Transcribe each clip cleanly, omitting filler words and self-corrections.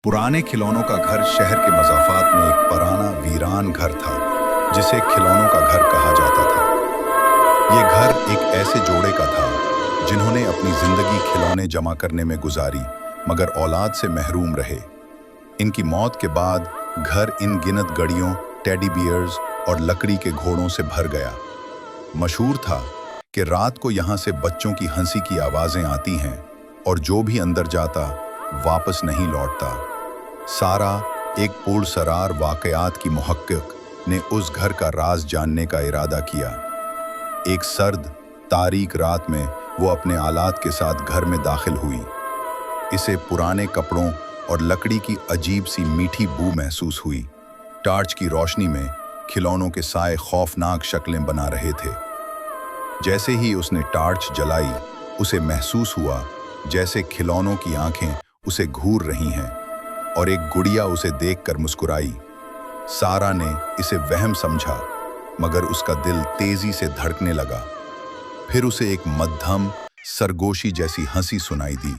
पुराने खिलौनों का घर शहर के मज़ाफ़ात में एक पुराना वीरान घर था जिसे खिलौनों का घर कहा जाता था। ये घर एक ऐसे जोड़े का था जिन्होंने अपनी ज़िंदगी खिलौने जमा करने में गुजारी मगर औलाद से महरूम रहे। इनकी मौत के बाद घर इन गिनत गड़ियों, टेडी बियर्स और लकड़ी के घोड़ों से भर गया। मशहूर था कि रात को यहाँ से बच्चों की हंसी की आवाज़ें आती हैं और जो भी अंदर जाता वापस नहीं लौटता। सारा, एक पुरसरार वाक़यात की मुहक्किक, ने उस घर का राज जानने का इरादा किया। एक सर्द, तारीक रात में वो अपने आलात के साथ घर में दाखिल हुई। इसे पुराने कपड़ों और लकड़ी की अजीब सी मीठी बू महसूस हुई। टार्च की रोशनी में खिलौनों के साए खौफनाक शक्लें बना रहे थे। जैसे ही उसने टार्च जलाई, उसे महसूस हुआ जैसे खिलौनों की आंखें उसे घूर रही हैं और एक गुड़िया उसे देखकर मुस्कुराई। सारा ने इसे वहम समझा मगर उसका दिल तेजी से धड़कने लगा। फिर उसे एक मध्यम, सरगोशी जैसी हंसी सुनाई दी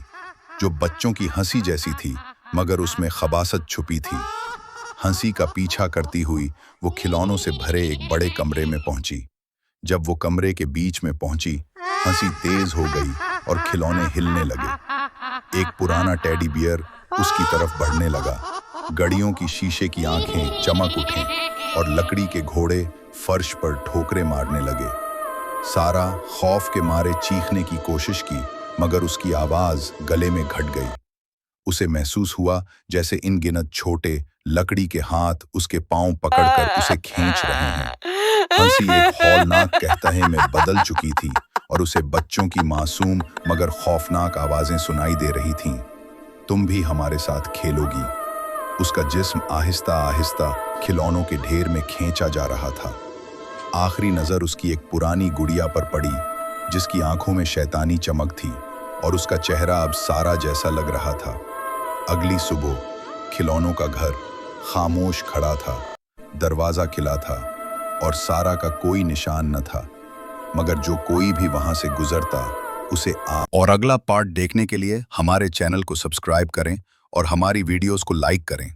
जो बच्चों की हंसी जैसी थी मगर उसमें खबासत छुपी थी। हंसी का पीछा करती हुई वो खिलौनों से भरे एक बड़े कमरे में पहुंची। जब वो कमरे के बीच में पहुंची, हंसी तेज हो गई और खिलौने हिलने लगे। एक पुराना टेडी बियर उसकी तरफ बढ़ने लगा। गड़ियों की शीशे की आंखें चमक उठीं और लकड़ी के घोड़े फर्श पर ठोकरें मारने लगे। सारा खौफ के मारे चीखने की कोशिश की मगर उसकी आवाज गले में घट गई। उसे महसूस हुआ जैसे इन गिनत छोटे लकड़ी के हाथ उसके पांव पकड़कर उसे खींच रहे हैं। हंसी एक हौलनाक कहतहे में बदल चुकी थी और उसे बच्चों की मासूम मगर खौफनाक आवाजें सुनाई दे रही थीं। तुम भी हमारे साथ खेलोगी। उसका जिस्म आहिस्ता आहिस्ता खिलौनों के ढेर में खींचा जा रहा था। आखिरी नजर उसकी एक पुरानी गुड़िया पर पड़ी जिसकी आंखों में शैतानी चमक थी और उसका चेहरा अब सारा जैसा लग रहा था। अगली सुबह खिलौनों का घर खामोश खड़ा था। दरवाजा खिला था और सारा का कोई निशान न था मगर जो कोई भी वहां से गुजरता उसे और अगला पार्ट देखने के लिए हमारे चैनल को सब्सक्राइब करें और हमारी वीडियोस को लाइक करें।